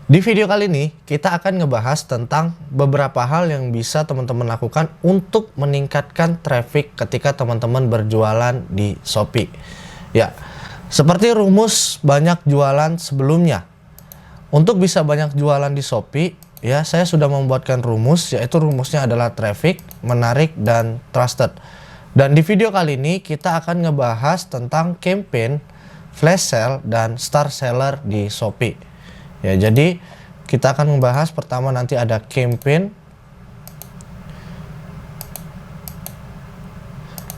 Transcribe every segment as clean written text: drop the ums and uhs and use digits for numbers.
Di video kali ini kita akan ngebahas tentang beberapa hal yang bisa teman-teman lakukan untuk meningkatkan traffic ketika teman-teman berjualan di Shopee. Ya, seperti rumus banyak jualan sebelumnya. Untuk bisa banyak jualan di Shopee, ya saya sudah membuatkan rumus, yaitu rumusnya adalah traffic, menarik, dan trusted. Dan di video kali ini kita akan ngebahas tentang campaign, flash sale, dan star seller di Shopee. Ya, jadi kita akan membahas pertama nanti ada campaign,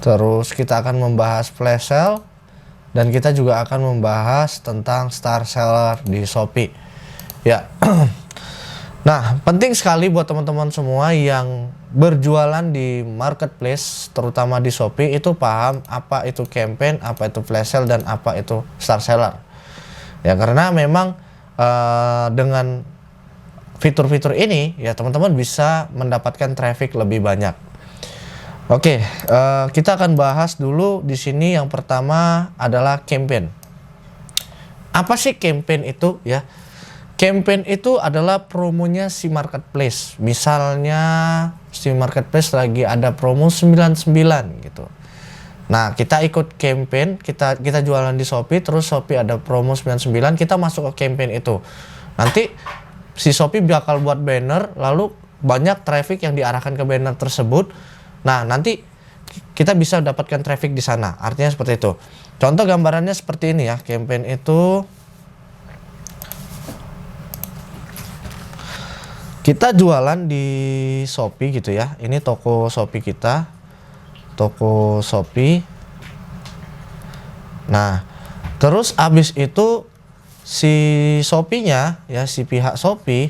terus kita akan membahas flash sale, dan kita juga akan membahas tentang star seller di Shopee. Ya, nah penting sekali buat teman-teman semua yang berjualan di marketplace, terutama di Shopee, itu paham apa itu campaign, apa itu flash sale, dan apa itu star seller. Ya, karena memang dengan fitur-fitur ini ya teman-teman bisa mendapatkan traffic lebih banyak. Oke, kita akan bahas dulu di sini. Yang pertama adalah campaign. Apa sih campaign itu ya? Campaign itu adalah promonya si marketplace. Misalnya si marketplace lagi ada promo 99 gitu. Nah, kita ikut campaign, kita jualan di Shopee, terus Shopee ada promo 99, kita masuk ke campaign itu. Nanti si Shopee bakal buat banner, lalu banyak traffic yang diarahkan ke banner tersebut. Nah, nanti kita bisa dapatkan traffic di sana. Artinya seperti itu. Contoh gambarannya seperti ini ya. Campaign itu kita jualan di Shopee gitu ya. Ini toko Shopee kita. Toko Shopee. Nah, terus abis itu si Shopee-nya ya, si pihak Shopee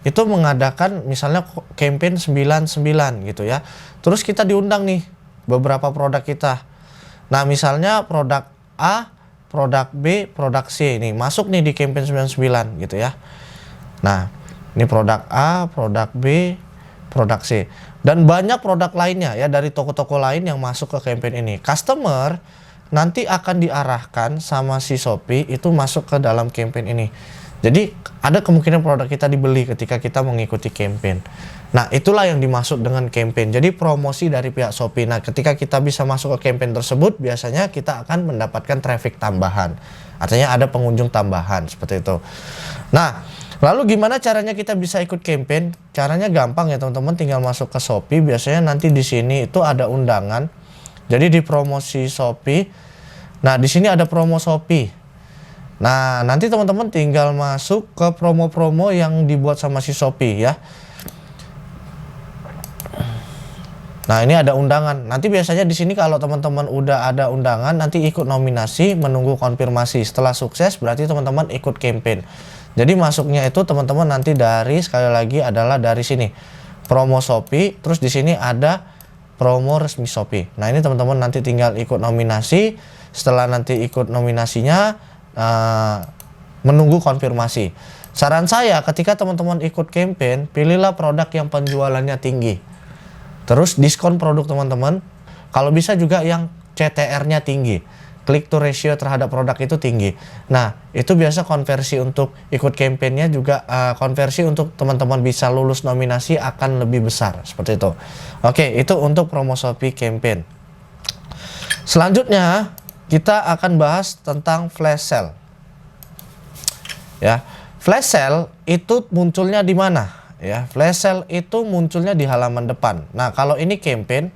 itu mengadakan misalnya campaign 99 gitu ya. Terus kita diundang nih beberapa produk kita. Nah, misalnya produk A, produk B, produk C ini masuk nih di campaign 99 gitu ya. Nah, ini produk A, produk B, produk C. Dan banyak produk lainnya ya dari toko-toko lain yang masuk ke campaign ini. Customer nanti akan diarahkan sama si Shopee itu masuk ke dalam campaign ini. Jadi ada kemungkinan produk kita dibeli ketika kita mengikuti campaign. Nah, itulah yang dimaksud dengan campaign. Jadi promosi dari pihak Shopee. Nah, ketika kita bisa masuk ke campaign tersebut, biasanya kita akan mendapatkan traffic tambahan. Artinya ada pengunjung tambahan seperti itu. Nah, lalu gimana caranya kita bisa ikut campaign? Caranya gampang ya teman-teman, tinggal masuk ke Shopee. Biasanya nanti di sini itu ada undangan. Jadi di promosi Shopee. Nah, di sini ada promo Shopee. Nah, nanti teman-teman tinggal masuk ke promo-promo yang dibuat sama si Shopee ya. Nah, ini ada undangan. Nanti biasanya di sini kalau teman-teman udah ada undangan, nanti ikut nominasi, menunggu konfirmasi. Setelah sukses berarti teman-teman ikut campaign. Jadi masuknya itu teman-teman nanti dari, sekali lagi adalah dari sini promo Shopee, terus di sini ada promo resmi Shopee. Nah, ini teman-teman nanti tinggal ikut nominasi. Setelah nanti ikut nominasinya, menunggu konfirmasi. Saran saya ketika teman-teman ikut campaign, pilihlah produk yang penjualannya tinggi. Terus diskon produk teman-teman. Kalau bisa juga yang CTR-nya tinggi. Click to ratio terhadap produk itu tinggi. Nah, itu biasa konversi untuk ikut campaign-nya juga, konversi untuk teman-teman bisa lulus nominasi akan lebih besar. Seperti itu. Oke, itu untuk promo Shopee campaign. Selanjutnya, kita akan bahas tentang flash sale. Ya, flash sale itu munculnya di mana? Ya, flash sale itu munculnya di halaman depan. Nah, kalau ini campaign,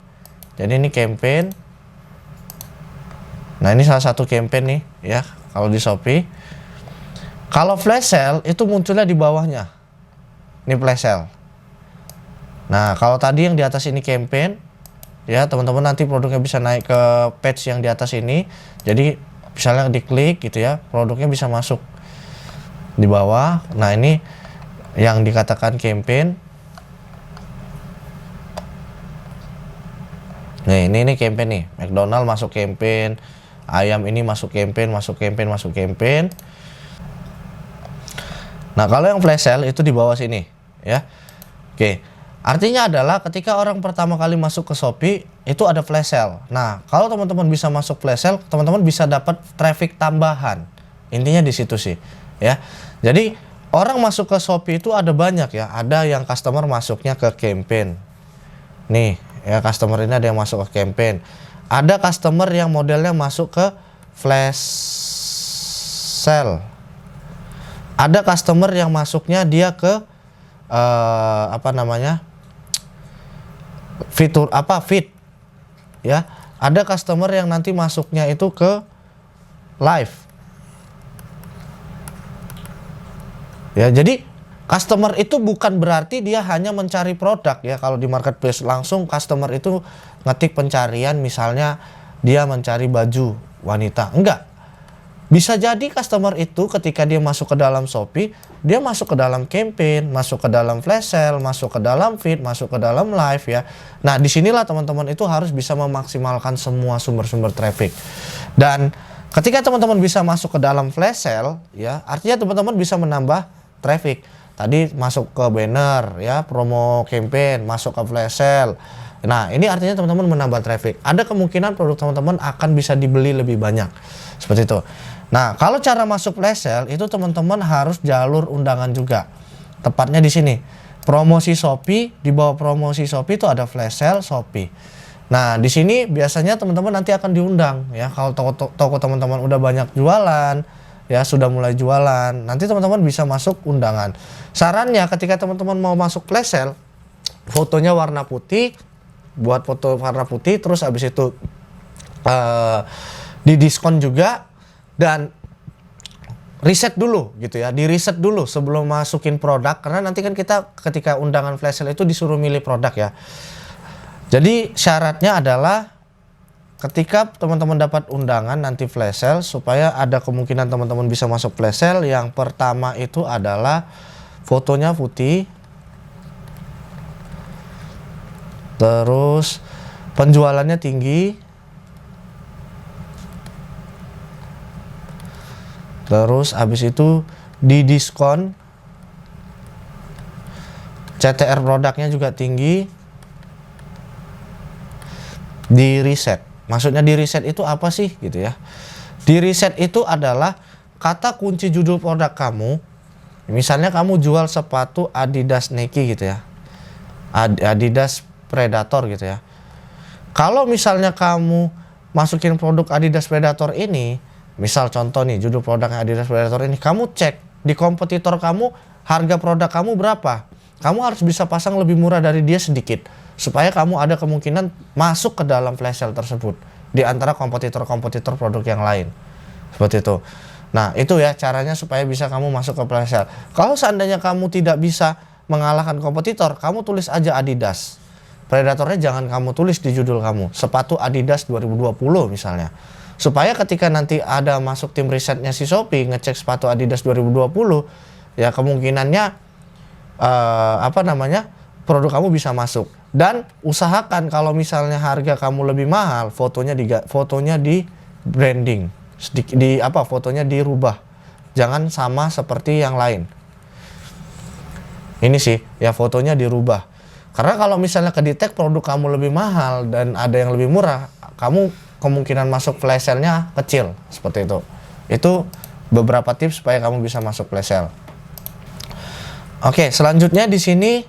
jadi ini campaign. Nah, ini salah satu campaign nih ya, kalau di Shopee. Kalau flash sale itu munculnya di bawahnya. Ini flash sale. Nah, kalau tadi yang di atas ini campaign, ya teman-teman nanti produknya bisa naik ke page yang di atas ini. Jadi misalnya diklik gitu ya, produknya bisa masuk di bawah. Nah, ini yang dikatakan campaign. Nah, ini campaign nih. McDonald masuk campaign, ayam ini masuk campaign, masuk campaign, masuk campaign. Nah, kalau yang flash sale itu di bawah sini ya. Oke. Artinya adalah ketika orang pertama kali masuk ke Shopee itu ada flash sale. Nah, kalau teman-teman bisa masuk flash sale, teman-teman bisa dapat traffic tambahan. Intinya di situ sih, ya. Jadi orang masuk ke Shopee itu ada banyak ya. Ada yang customer masuknya ke campaign. Nih, ya customer ini ada yang masuk ke campaign. Ada customer yang modelnya masuk ke flash sale. Ada customer yang masuknya dia ke fitur feed. Ya. Ada customer yang nanti masuknya itu ke live. Ya, jadi customer itu bukan berarti dia hanya mencari produk ya. Kalau di marketplace langsung customer itu ngetik pencarian, misalnya dia mencari baju wanita. Enggak. Bisa jadi customer itu ketika dia masuk ke dalam Shopee, dia masuk ke dalam campaign, masuk ke dalam flash sale, masuk ke dalam feed, masuk ke dalam live ya. Nah, disinilah teman-teman itu harus bisa memaksimalkan semua sumber-sumber traffic. Dan ketika teman-teman bisa masuk ke dalam flash sale ya, artinya teman-teman bisa menambah traffic. Tadi masuk ke banner ya, promo campaign, masuk ke flash sale. Nah, ini artinya teman-teman menambah traffic. Ada kemungkinan produk teman-teman akan bisa dibeli lebih banyak. Seperti itu. Nah, kalau cara masuk flash sale itu teman-teman harus jalur undangan juga. Tepatnya di sini. Promosi Shopee, di bawah promosi Shopee itu ada flash sale Shopee. Nah, di sini biasanya teman-teman nanti akan diundang ya. Kalau toko teman-teman udah banyak jualan, ya sudah mulai jualan, nanti teman-teman bisa masuk undangan. Sarannya ketika teman-teman mau masuk flash sale, fotonya warna putih, buat foto warna putih, terus habis itu di diskon juga, dan riset dulu gitu ya, di riset dulu sebelum masukin produk, karena nanti kan kita ketika undangan flash sale itu disuruh milih produk ya. Jadi syaratnya adalah ketika teman-teman dapat undangan nanti flash sale, supaya ada kemungkinan teman-teman bisa masuk flash sale, yang pertama itu adalah fotonya putih, terus penjualannya tinggi, terus habis itu di diskon, CTR produknya juga tinggi, di reset. Maksudnya di reset itu apa sih gitu ya? Di reset itu adalah kata kunci judul produk kamu. Misalnya kamu jual sepatu Adidas Nike gitu ya, Adidas Predator gitu ya. Kalau misalnya kamu masukin produk Adidas Predator ini, misal contoh nih judul produknya Adidas Predator ini, kamu cek di kompetitor kamu harga produk kamu berapa. Kamu harus bisa pasang lebih murah dari dia sedikit, supaya kamu ada kemungkinan masuk ke dalam flash sale tersebut di antara kompetitor-kompetitor produk yang lain. Seperti itu. Nah, itu ya caranya supaya bisa kamu masuk ke flash sale. Kalau seandainya kamu tidak bisa mengalahkan kompetitor, kamu tulis aja Adidas. Predatornya jangan kamu tulis di judul kamu. Sepatu Adidas 2020 misalnya. Supaya ketika nanti ada masuk tim risetnya si Shopee ngecek sepatu Adidas 2020, ya kemungkinannya produk kamu bisa masuk. Dan usahakan kalau misalnya harga kamu lebih mahal, fotonya di branding, fotonya dirubah, jangan sama seperti yang lain. Ini sih ya, fotonya dirubah, karena kalau misalnya kedetek produk kamu lebih mahal dan ada yang lebih murah, kamu kemungkinan masuk flash sale-nya kecil. Seperti itu. Itu beberapa tips supaya kamu bisa masuk flash sale. Oke, selanjutnya di sini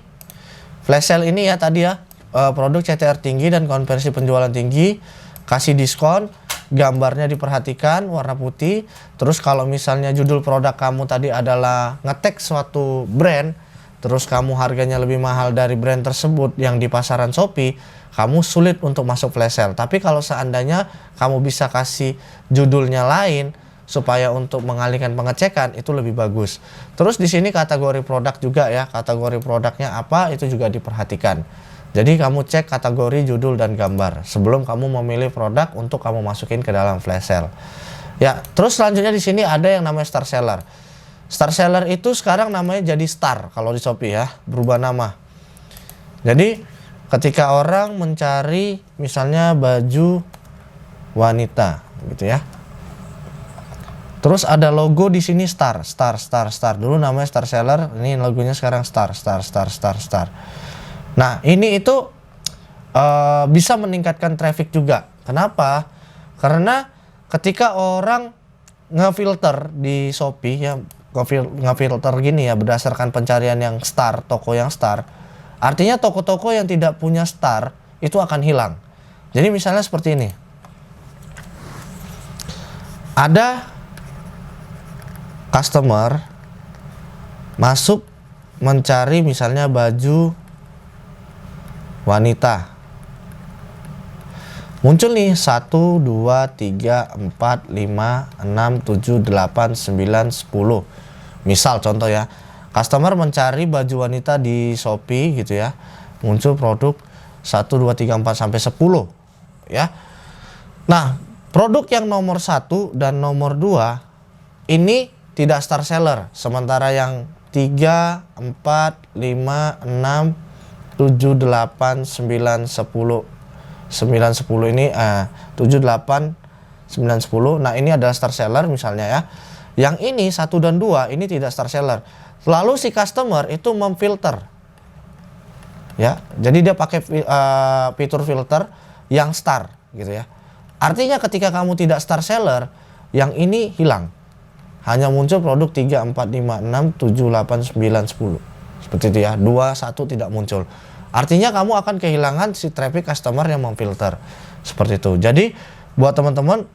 flash sale ini ya tadi ya, produk CTR tinggi dan konversi penjualan tinggi, kasih diskon, gambarnya diperhatikan warna putih. Terus kalau misalnya judul produk kamu tadi adalah ngetek suatu brand, terus kamu harganya lebih mahal dari brand tersebut yang di pasaran Shopee, kamu sulit untuk masuk flash sale. Tapi kalau seandainya kamu bisa kasih judulnya lain supaya untuk mengalihkan pengecekan, itu lebih bagus. Terus di sini kategori produk juga ya, kategori produknya apa itu juga diperhatikan. Jadi kamu cek kategori judul dan gambar sebelum kamu memilih produk untuk kamu masukin ke dalam flash sale. Ya, terus selanjutnya di sini ada yang namanya star seller. Star seller itu sekarang namanya jadi star kalau di Shopee ya, berubah nama. Jadi ketika orang mencari misalnya baju wanita gitu ya, terus ada logo di sini star. Dulu namanya star seller, ini logonya sekarang star. Nah, ini itu bisa meningkatkan traffic juga. Kenapa? Karena ketika orang ngefilter di Shopee ya, ngefilter gini ya berdasarkan pencarian yang star, toko yang star. Artinya toko-toko yang tidak punya star itu akan hilang. Jadi misalnya seperti ini. Ada customer masuk mencari misalnya baju wanita. Muncul nih 1, 2, 3, 4, 5, 6, 7, 8, 9, 10. Misal contoh ya, customer mencari baju wanita di Shopee gitu ya. Muncul produk 1, 2, 3, 4 sampai 10 ya. Nah, produk yang nomor 1 dan nomor 2 ini tidak star seller. Sementara yang 3, 4, 5, 6, 7, 8, 9, 10 9, 10 ini 7, 8, 9, 10. Nah ini adalah star seller misalnya ya. Yang ini 1 dan 2 ini tidak star seller. Lalu si customer itu memfilter ya. Jadi dia pakai fitur filter yang star gitu ya. Artinya ketika kamu tidak star seller, yang ini hilang. Hanya muncul produk 3, 4, 5, 6, 7, 8, 9, 10. Seperti itu ya. 2, 1 tidak muncul. Artinya kamu akan kehilangan si traffic customer yang memfilter. Seperti itu. Jadi buat teman-teman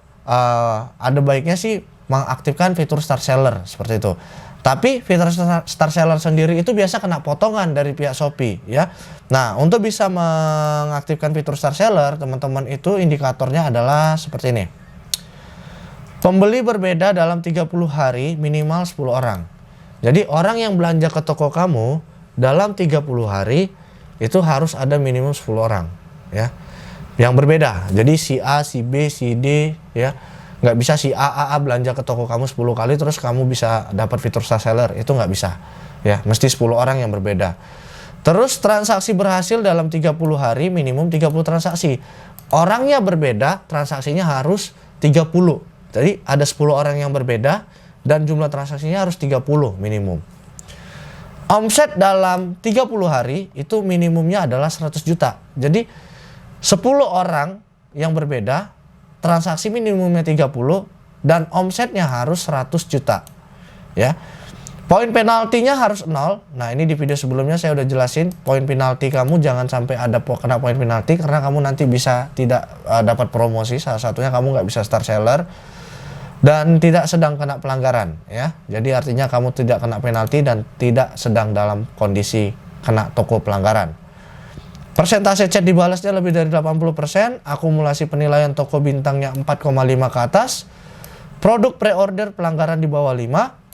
ada baiknya sih mengaktifkan fitur star seller seperti itu. Tapi fitur star seller sendiri itu biasa kena potongan dari pihak Shopee ya. Nah, untuk bisa mengaktifkan fitur star seller, teman-teman itu indikatornya adalah seperti ini. Pembeli berbeda dalam 30 hari minimal 10 orang. Jadi orang yang belanja ke toko kamu dalam 30 hari itu harus ada minimum 10 orang ya yang berbeda. Jadi si A, si B, si D ya. Nggak bisa si A belanja ke toko kamu 10 kali terus kamu bisa dapat fitur star seller, itu nggak bisa ya, mesti 10 orang yang berbeda. Terus transaksi berhasil dalam 30 hari minimum 30 transaksi. Orangnya berbeda, transaksinya harus 30. Jadi ada 10 orang yang berbeda dan jumlah transaksinya harus 30 minimum. Omset dalam 30 hari itu minimumnya adalah 100 juta. Jadi 10 orang yang berbeda, transaksi minimumnya 30 dan omsetnya harus 100 juta. Ya. Poin penaltinya harus 0. Nah, ini di video sebelumnya saya udah jelasin poin penalti kamu jangan sampai ada kena poin penalti karena kamu nanti bisa tidak dapat promosi. Salah satunya kamu nggak bisa star seller dan tidak sedang kena pelanggaran ya. Jadi artinya kamu tidak kena penalti dan tidak sedang dalam kondisi kena toko pelanggaran. Persentase chat dibalasnya lebih dari 80%, akumulasi penilaian toko bintangnya 4,5 ke atas. Produk pre-order pelanggaran di bawah 5.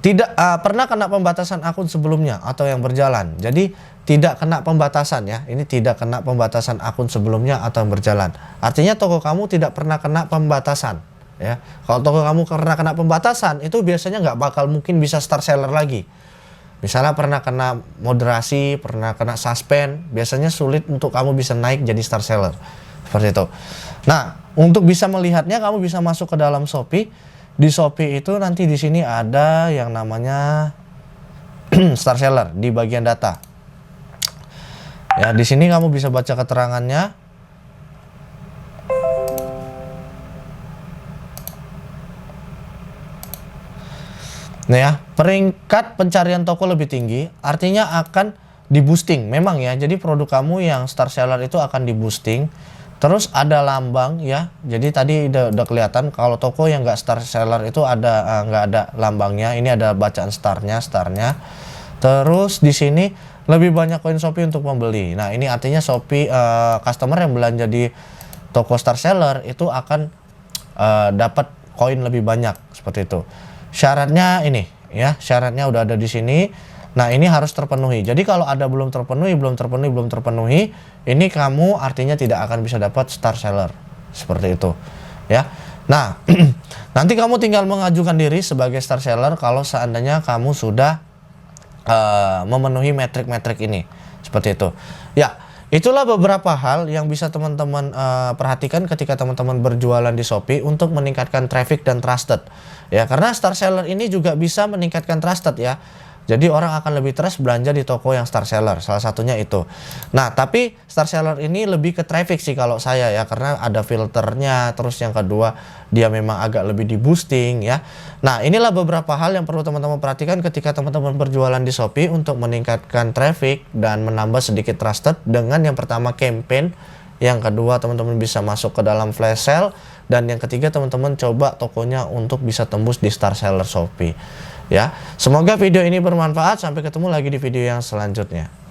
Tidak pernah kena pembatasan akun sebelumnya atau yang berjalan. Jadi tidak kena pembatasan ya. Ini tidak kena pembatasan akun sebelumnya atau yang berjalan. Artinya toko kamu tidak pernah kena pembatasan ya. Kalau toko kamu pernah kena pembatasan itu biasanya nggak bakal mungkin bisa star seller lagi. Misalnya pernah kena moderasi, pernah kena suspend, biasanya sulit untuk kamu bisa naik jadi star seller. Seperti itu. Nah, untuk bisa melihatnya kamu bisa masuk ke dalam Shopee. Di Shopee itu nanti di sini ada yang namanya star seller di bagian data. Ya, di sini kamu bisa baca keterangannya. Nah ya, peringkat pencarian toko lebih tinggi, artinya akan di boosting. Memang ya, jadi produk kamu yang star seller itu akan di boosting. Terus ada lambang ya, jadi tadi udah kelihatan kalau toko yang nggak star seller itu ada nggak ada lambangnya. Ini ada bacaan starnya. Terus di sini lebih banyak koin Shopee untuk membeli. Nah ini artinya Shopee customer yang belanja di toko star seller itu akan dapat koin lebih banyak seperti itu. Syaratnya ini ya, syaratnya udah ada di sini. Nah ini harus terpenuhi. Jadi kalau ada belum terpenuhi, ini kamu artinya tidak akan bisa dapat star seller seperti itu ya. Nah nanti kamu tinggal mengajukan diri sebagai star seller kalau seandainya kamu sudah memenuhi metrik-metrik ini seperti itu ya. Itulah beberapa hal yang bisa teman-teman perhatikan ketika teman-teman berjualan di Shopee untuk meningkatkan traffic dan trusted ya, karena star seller ini juga bisa meningkatkan trusted ya. Jadi orang akan lebih trust belanja di toko yang star seller, salah satunya itu. Nah, tapi star seller ini lebih ke traffic sih kalau saya ya, karena ada filternya, terus yang kedua dia memang agak lebih di boosting ya. Nah, inilah beberapa hal yang perlu teman-teman perhatikan ketika teman-teman berjualan di Shopee untuk meningkatkan traffic dan menambah sedikit trusted dengan yang pertama campaign, yang kedua teman-teman bisa masuk ke dalam flash sale, dan yang ketiga teman-teman coba tokonya untuk bisa tembus di star seller Shopee. Ya, semoga video ini bermanfaat. Sampai ketemu lagi di video yang selanjutnya.